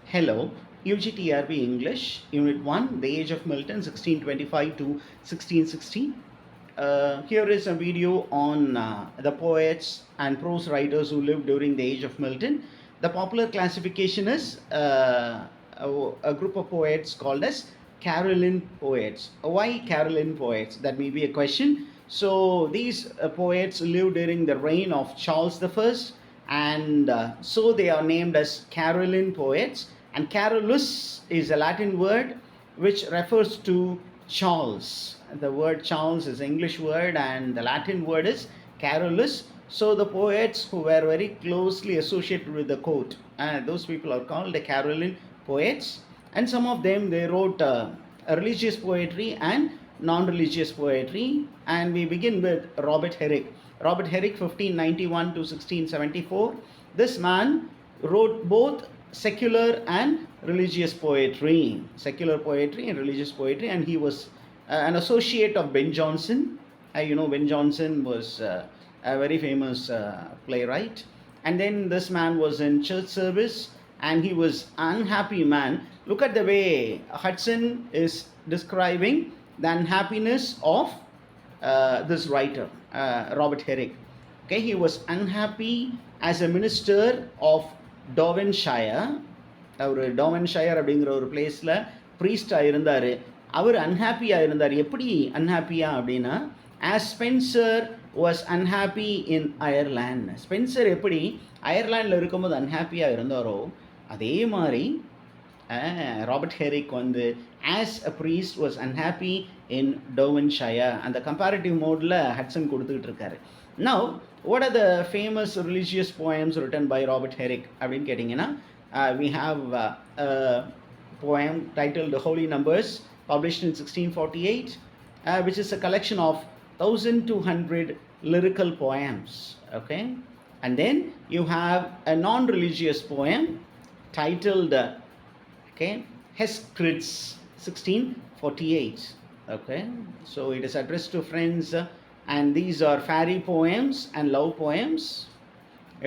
Hello, ug-pg-trb-english, Unit 1, The Age of Milton, 1625 to 1660. Here is a video on the poets and prose writers who lived during the age of Milton. The popular classification is a group of poets called as Caroline poets. Why Caroline poets? That may be a question. So these poets lived during the reign of Charles I, and so they are named as Caroline poets. And Carolus is a Latin word which refers to Charles. The word Charles is an English word and the Latin word is Carolus. So the poets who were very closely associated with the court, those people are called the Caroline poets. And some of them, they wrote religious poetry and non-religious poetry. And we begin with Robert Herrick. Robert Herrick, 1591 to 1674. This man wrote both secular and religious poetry, and religious poetry, and he was an associate of Ben Jonson. Ben Jonson was a very famous playwright, and then this man was in church service and he was unhappy man. Look at the way Hudson is describing the unhappiness of this writer, Robert Herrick. Okay, he was unhappy as a minister of டோவன்ஷயர். அவர் டோவன்ஷயர் அப்படிங்கிற ஒரு பிளேஸில் ப்ரீஸ்டாக இருந்தார். அவர் அன்ஹாப்பியாக இருந்தார். எப்படி அன்ஹாப்பியா அப்படின்னா, as Spenser was unhappy in Ireland. Spenser எப்படி அயர்லாண்டில் இருக்கும்போது அன்ஹாப்பியாக இருந்தாரோ, அதே மாதிரி ராபர்ட் ஹெரிக் வந்து as a priest was unhappy in Devonshire. அந்த கம்பேரிட்டிவ் மோடில் ஹட்சன் கொடுத்துக்கிட்டு இருக்காரு. Now, what are the famous religious poems written by Robert Herrick? அப்படின்னு கேட்டிங்கன்னா, we have a poem titled Holy Numbers, published in 1648, which is a collection of 1200 lyrical poems. Okay, and then you have a non-religious poem titled Rescheduled, 1648. Okay, so it is addressed to friends. And these are fairy poems and love poems.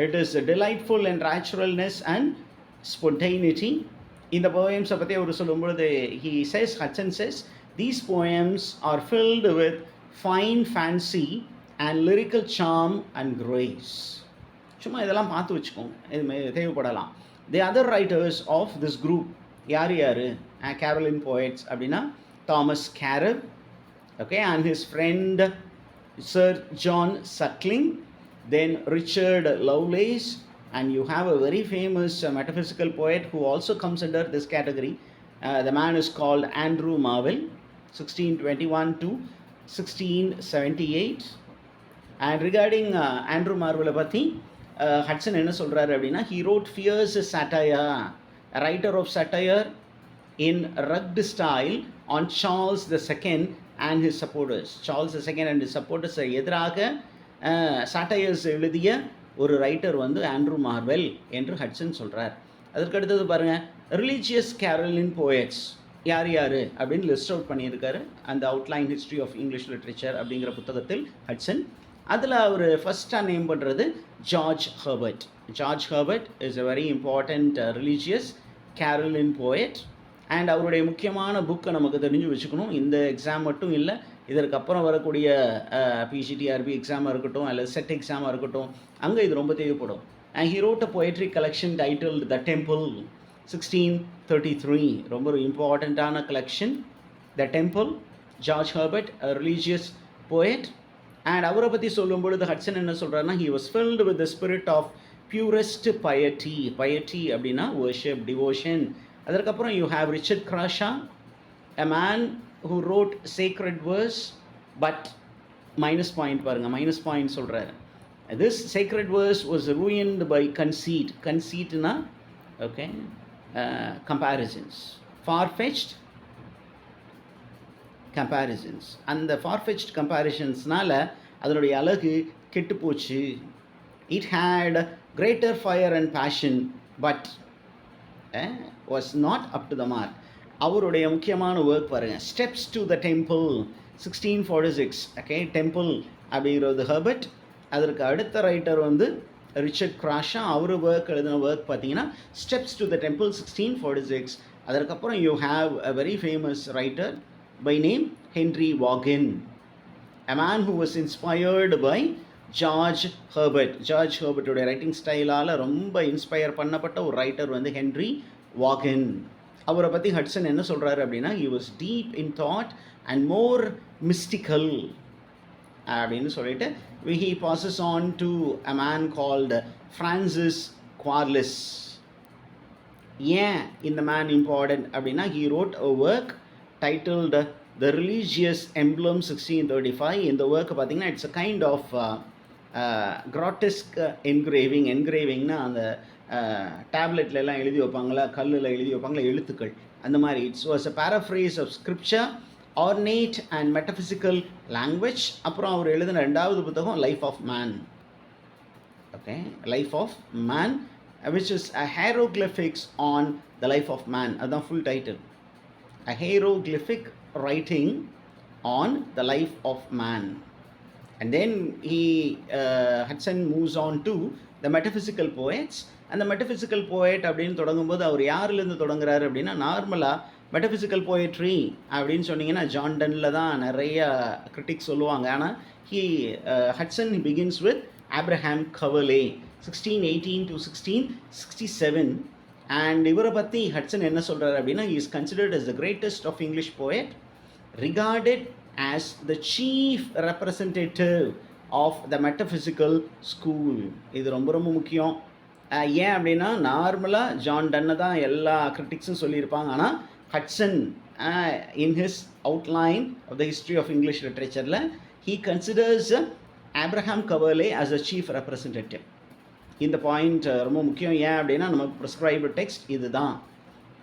It is delightful in naturalness and spontaneity. In the poems of he says, Hudson says, these poems are filled with fine fancy and lyrical charm and grace. சும்மா இதெல்லாம் பார்த்து வச்சுக்கோங்க, இது தேவைப்படலாம். The other writers of this group, யார் Caroline poets அப்படின்னா Thomas Carab, okay, and his friend Sir John Suckling, then Richard Lovelace, and you have a very famous metaphysical poet who also comes under this category. The man is called Andrew Marvell, 1621 to 1678. And regarding Andrew Marvell பற்றி Hudson என்ன சொல்கிறாரு அப்படின்னா, he wrote fierce satire, a writer of satire in rugged style on Charles II and his supporters. Charles II and his supporters எதிராக சாட்டையர்ஸ் எழுதிய ஒரு writer வந்து Andrew Marvel என்று ஹட்சன் சொல்கிறார். அதற்கு அடுத்தது பாருங்கள், ரிலீஜியஸ் கேரோலின் போயட்ஸ் யார் அப்படின்னு லிஸ்ட் அவுட் பண்ணியிருக்காரு அந்த outline history of English literature அப்படிங்கிற புத்தகத்தில் ஹட்சன். அதில் அவர் ஃபஸ்ட்டாக நேம் பண்ணுறது George Herbert. George Herbert is a very important religious Caroline poet. And அவருடைய முக்கியமான புக்கை நமக்கு தெரிஞ்சு வச்சுக்கணும். இந்த எக்ஸாம் மட்டும் இல்லை, இதற்கப்புறம் வரக்கூடிய பிஜிடிஆர்பி எக்ஸாமாக இருக்கட்டும் அல்லது செட் எக்ஸாமாக இருக்கட்டும், அங்கே இது ரொம்ப தேவைப்படும். And he wrote a poetry collection titled the temple, 1633. ரொம்ப ஒரு இம்பார்ட்டண்ட்டான collection, the temple. George Herbert, a religious poet. And அவரை பற்றி சொல்லும் பொழுது ஹட்சன் என்ன சொல்கிறாருன்னா, he was filled with the spirit of purest piety. Piety அப்படின்னா வர்ஷிப், டிவோஷன். அதற்கப்புறம் you have Richard Crashaw, a man who wrote sacred verse, but minus point பாருங்கள், minus point சொல்கிறாரு. this sacred verse was ruined by conceit. conceitனா okay, comparisons, far-fetched comparisons. அந்த far-fetched comparisonsனால அதனுடைய அழகு கெட்டு போச்சு. it had greater fire and passion, but was not up to the mark. அவருடைய முக்கியமான work பாருங்கள், steps to the temple, 1646. Okay, temple அப்படிங்கிறது Herbert. அதற்கு அடுத்த ரைட்டர் வந்து ரிச்சர்ட் கிராஷா அவர் எழுதின ஒர்க் பார்த்தீங்கன்னா ஸ்டெப்ஸ் டு த டெம்பிள் 1646. அதற்கப்புறம் you have a very famous writer by name Henry Vaughan, a man who was inspired by George Herbert. George Herbert உடைய writing ஸ்டைலால் ரொம்ப inspire பண்ணப்பட்ட ஒரு ரைட்டர் வந்து Henry Vaughan. அவரை பற்றி ஹட்சன் என்ன சொல்கிறாரு அப்படின்னா, he was deep in thought and more mystical அப்படின்னு சொல்லிட்டு he passes on to a man called Francis Quarles. ஏன் இந்த மேன் இம்பார்ட்டன்ட் அப்படின்னா, he wrote a work titled The Religious Emblem 1635. இந்த ஒர்க் பார்த்தீங்கன்னா it's a kind of grotesque என்கிரேவிங்னா அந்த டேப்லெட்ல எல்லாம் எழுதி வைப்பாங்களா, கல்லில் எழுதி வைப்பாங்களா எழுத்துக்கள், அந்த மாதிரி. It's was a paraphrase of scripture, ornate and metaphysical language. அப்புறம் அவர் எழுதின ரெண்டாவது புத்தகம் life of man. Okay, life of man, which is a hieroglyphics on the life of man. அதுதான் full title, a hieroglyphic writing on the life of man. And then Hudson moves on to the metaphysical poets. அந்த metaphysical poet அப்படின்னு தொடங்கும்போது அவர் யாரிலேருந்து தொடங்குறாரு அப்படின்னா, நார்மலாக metaphysical poetry அப்படின்னு சொன்னீங்கன்னா John டன்னில் தான் நிறைய கிரிட்டிக்ஸ் சொல்லுவாங்க. ஆனால் Hudson begins with Abraham Cowley 1618 to 1667. And இவரை பற்றி ஹட்சன் என்ன சொல்கிறார் அப்படின்னா, he is considered as the greatest of English poet, regarded as the chief representative of the metaphysical school. இது ரொம்ப ரொம்ப முக்கியம். ஏன் அப்படின்னா, நார்மலாக ஜான் டன்னை தான் எல்லா கிரிட்டிக்ஸும் சொல்லியிருப்பாங்க. ஆனால் Hatsun in his outline of the history of English literature, he considers Abraham Cavale as a chief representative. இந்த பாயிண்ட் ரொம்ப முக்கியம். ஏன் அப்படின்னா, நமக்கு ப்ரிஸ்கிரைப்டு டெக்ஸ்ட் இது தான்.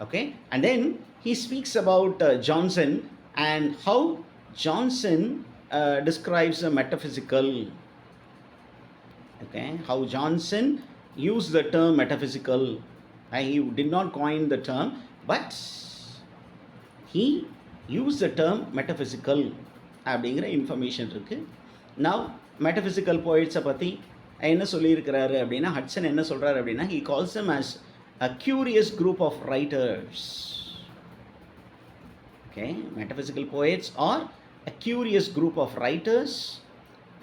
Okay, and then he speaks about Johnson and how Johnson describes a metaphysical. Okay, how Johnson used the term metaphysical. He did not coin the term, but he used the term metaphysical அப்படிங்கிற information இருக்குது. Now metaphysical போயிட்ஸை பற்றி என்ன சொல்லியிருக்கிறாரு அப்படின்னா, ஹட்சன் என்ன சொல்கிறாரு அப்படின்னா, he calls them as a curious group of writers. Okay, metaphysical poets are a curious group of writers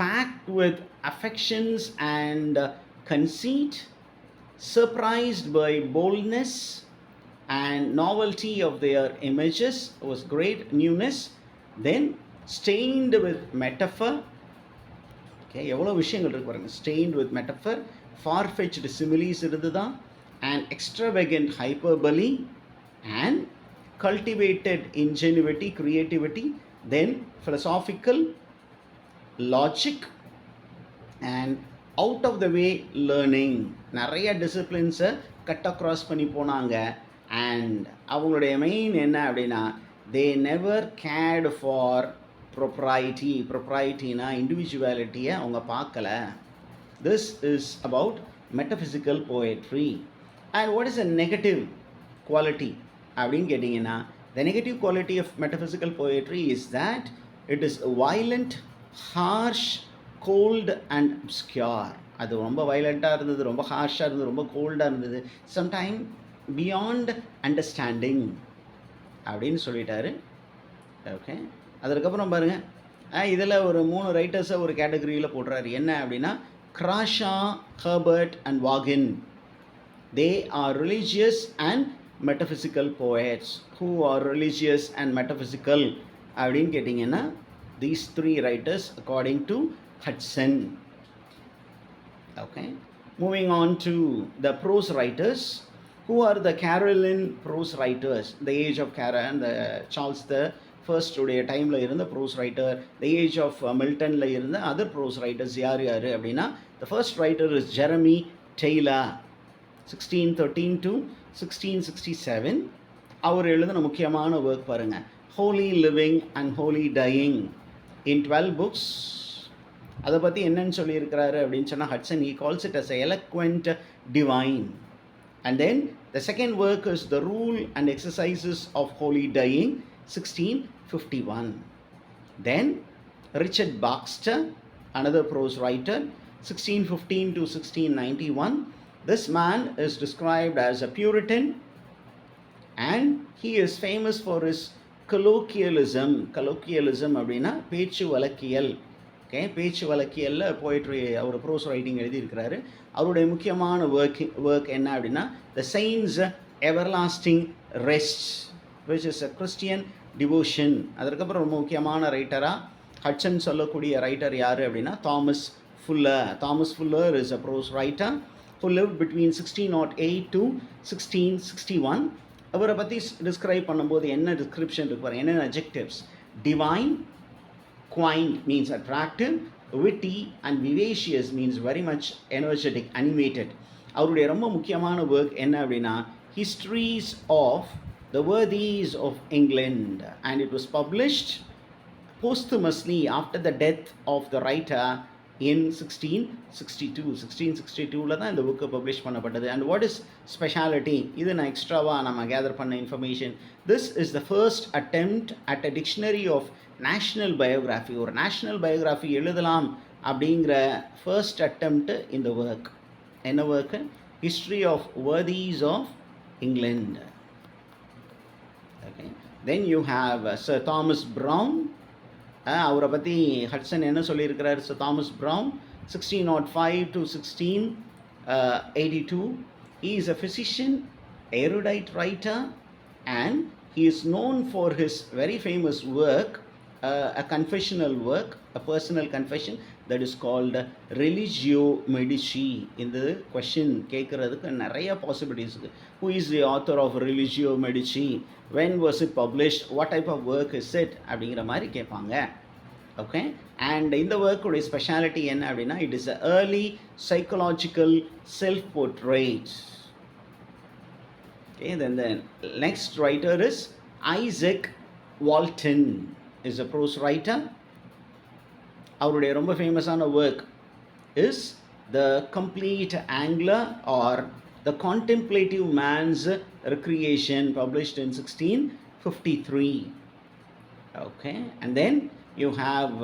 packed with affections and conceit, surprised by boldness and novelty of their images, was great newness, then stained with metaphor. Okay, எவ்வளோ விஷயங்கள் இருக்கு பாருங்க. stained with metaphor, far-fetched similes இருந்துதான், and extravagant hyperbole, and cultivated ingenuity, creativity, then philosophical logic and out of the way learning. நிறைய டிசிப்ளின்ஸை cut across பண்ணி போனாங்க. And அவங்களுடைய main என்ன அப்படின்னா, they never cared for propriety. ப்ரொப்ரைட்டினா இண்டிவிஜுவாலிட்டியை அவங்க பார்க்கல. this is about metaphysical poetry. and what is a negative quality அப்படின்னு கேட்டிங்கன்னா, the negative quality of metaphysical poetry is that it is violent, harsh, cold and obscure. அது ரொம்ப வயலண்ட்டாக இருந்தது, ரொம்ப ஹார்ஷாக இருந்தது, ரொம்ப கோல்டாக இருந்தது, சம்டைம் பியாண்ட் அண்டர்ஸ்டாண்டிங் அப்படின்னு சொல்லிட்டாரு. ஓகே, அதற்கப்புறம் பாருங்கள், இதில் ஒரு 3 ரைட்டர்ஸை ஒரு கேட்டகரியில் போடுறாரு. என்ன அப்படின்னா, Crashaw, Herbert and Vaughan. They are religious and metaphysical poets. Who are religious and metaphysical அப்படின்னு கேட்டிங்கன்னா, these 3 writers according to Hudson. Okay, moving on to the prose writers. Who are the Caroline prose writers? The age of Caroline, the Charles the First உடைய டைமில் இருந்த prose writer, the age of Miltonல இருந்த other pros writers யார் யார் அப்படின்னா, the first writer is Jeremy Taylor, 1613 to 1667. அவர் எழுதின முக்கியமான ஒர்க் பாருங்கள், Holy Living and Holy Dying in 12 books. அதை பற்றி என்னன்னு சொல்லியிருக்கிறாரு அப்படின்னு சொன்னால், Hatsun he calls it as a eloquent divine. And then the second work is The Rule and Exercises of Holy Dying, 1651. Then Richard Baxter, another prose writer, 1615 to 1691. This man is described as a Puritan, and he is famous for his colloquialism. Colloquialism அப்படின்னா பேச்சு வழக்கியல். Okay, பேச்சு வழக்கியலில் poetry அவர் prose writing எழுதியிருக்கிறாரு. அவருடைய முக்கியமான work என்ன அப்படின்னா the saints everlasting rest, which is a Christian devotion. அதற்கப்புறம் ரொம்ப முக்கியமான ரைட்டராக ஹட்சன் சொல்லக்கூடிய ரைட்டர் யார் அப்படின்னா Thomas Fuller. Thomas Fuller is a prose writer who lived between 1608 to 1661. அவரை பற்றி டிஸ்கிரைப் பண்ணும்போது என்ன டிஸ்கிரிப்ஷன் இருப்பார், என்னென்ன adjectives? Divine, quaint means attractive, witty and vivacious means very much energetic, animated. அவருடைய ரொம்ப முக்கியமான ஒர்க் என்ன அப்படின்னா histories of the worthies of England, and it was published posthumously after the death of the writer in 1662. 1662ல தான் இந்த book publish பண்ணப்பட்டது. And what is speciality? இது நான் எக்ஸ்ட்ராவாக நம்ம கேதர் பண்ண information. This is the first attempt at a dictionary of national biography. ஒரு நேஷ்னல் பயோகிராஃபி எழுதலாம் அப்படிங்கிற ஃபர்ஸ்ட் அட்டெம்ப்ட் இந்த ஒர்க். என்ன work? History of worthies of England. Okay, then you have Sir Thomas Browne. அவரை பற்றி Hudson என்ன சொல்லியிருக்கிறார்? Sir Thomas Browne 1605 to 1682. He is a physician, erudite writer, and he is known for his very famous work, a confessional work, a personal confession that is called Religio Medici. இந்த question கேட்குறதுக்கு நிறைய possibilities இருக்குது. Who is the author of Religio Medici? When was it published? What type of work is it? அப்படிங்கிற மாதிரி கேட்பாங்க. Okay, and இந்த ஒர்க்குடைய speciality என்ன அப்படின்னா it is a early psychological self portrait. Okay, then the next writer is Izaak Walton, is a prose writer. அவருடைய ரொம்ப ஃபேமஸான work is the complete angler or the contemplative man's recreation, published in 1653. Okay, and then you have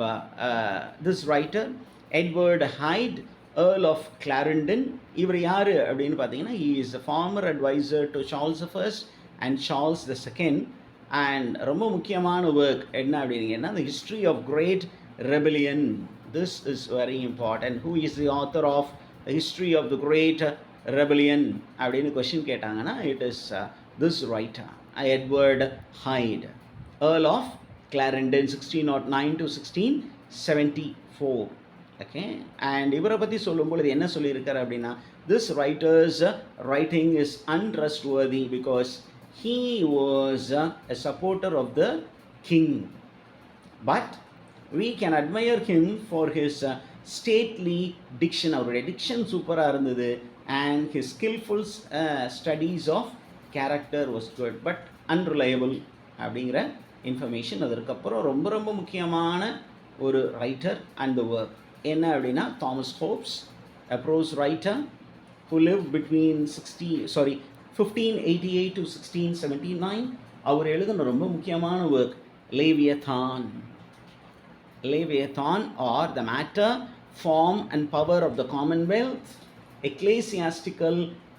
this writer Edward Hyde, Earl of Clarendon. இவர் யார் அப்படின்னு பார்த்தீங்கன்னா he is a former advisor to Charles I and Charles II. and ரொம்ப முக்கியமான work என்ன அப்படிங்கன்னா the history of great rebellion. This is very important. Who is the author of the history of the great rebellion அப்படின்னு question கேட்டாங்கன்னா it is this writer Edward Hyde, Earl of Clarendon 1609 to 1674. Okay, and இவரை பற்றி சொல்லும்பொழுது என்ன சொல்லியிருக்காரு அப்படின்னா this writer's writing is untrustworthy because he was a supporter of the king, but we can admire him for his stately diction. அவருடைய diction சூப்பராக இருந்தது, and his skillful studies of character was good but unreliable அப்படிங்கிற information. அதற்கப்புறம் ரொம்ப ரொம்ப முக்கியமான ஒரு writer and the work என்ன அப்படின்னா Thomas Hobbes, a prose writer who lived between 1588 to 1679. அவர் எழுதின ரொம்ப முக்கியமான work Leviathan. Leviathan or the matter, form and power of the Commonwealth, ecclesiastical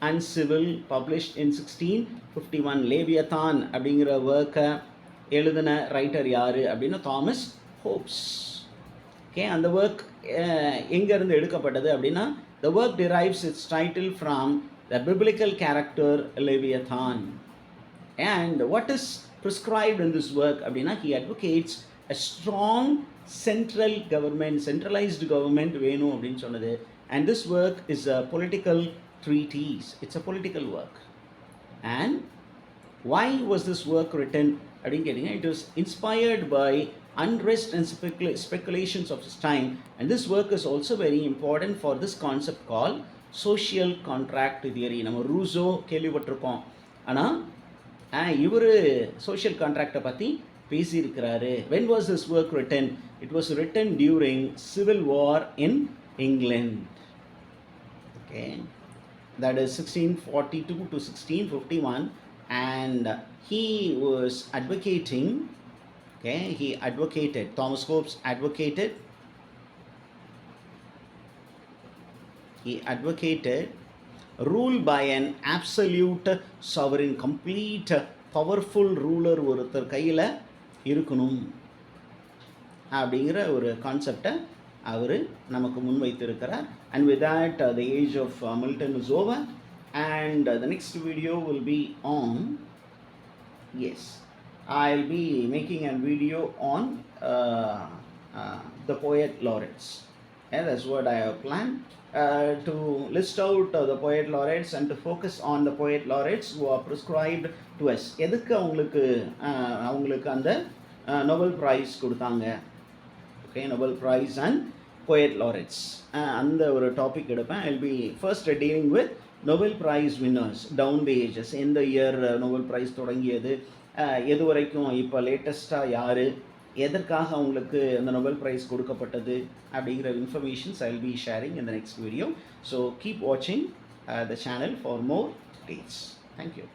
and civil, published in 1651. Leviathan அப்படிங்கிற ஒர்க்கை எழுதின writer யார் அப்படின்னா தாமஸ் ஹோப்ஸ். ஓகே, அந்த ஒர்க் எங்கேருந்து எடுக்கப்பட்டது அப்படின்னா the work derives its title from the biblical character Leviathan. And what is prescribed in this work அப்படின்னா he advocates a strong central government, centralized government வேணும் அப்படின்னு சொன்னது. And this work is a political treatise. It's a political work. And why was this work written அப்படின்னு கேட்டிங்கன்னா it was inspired by unrest and speculations of his time. And this work is also very important for this concept called social contract theory. நம்ம ரூசோ கேள்விப்பட்டிருக்கோம், ஆனால் இவர் social கான்ட்ராக்டை பற்றி பேசியிருக்கிறாரு. when was this work written? It was written during civil war in England. Okay, that is 1642 to 1651. And he was advocating, okay, he advocated, Thomas Hobbes advocated he advocated rule by an absolute sovereign, complete powerful ruler ஒருத்தர் கையில் இருக்கணும் அப்படிங்கிற ஒரு கான்செப்டை அவர் நமக்கு முன்வைத்திருக்கிறார். And with that, the age of Milton is over, and the next video will be on, yes, I'll be making a video on the poet laureates. Yeah, that's what I have planned, to list out the poet laureates and to focus on the poet laureates who are prescribed to us. எதுக்கு அவங்களுக்கு அந்த Nobel prize கொடுத்தாங்க, okay, Nobel Prize and poet laureates, அந்த ஒரு topic எடுப்பேன். I'll be first dealing with Nobel Prize winners down the ages. எந்த year Nobel prize தொடங்கியது, எது வரைக்கும் இப்போ லேட்டஸ்ட்டாக யார், எதற்காக அவங்களுக்கு அந்த நோபல் ப்ரைஸ் கொடுக்கப்பட்டது அப்படிங்கிற informations I'll be sharing in the next video. So keep watching the channel for more updates. Thank you.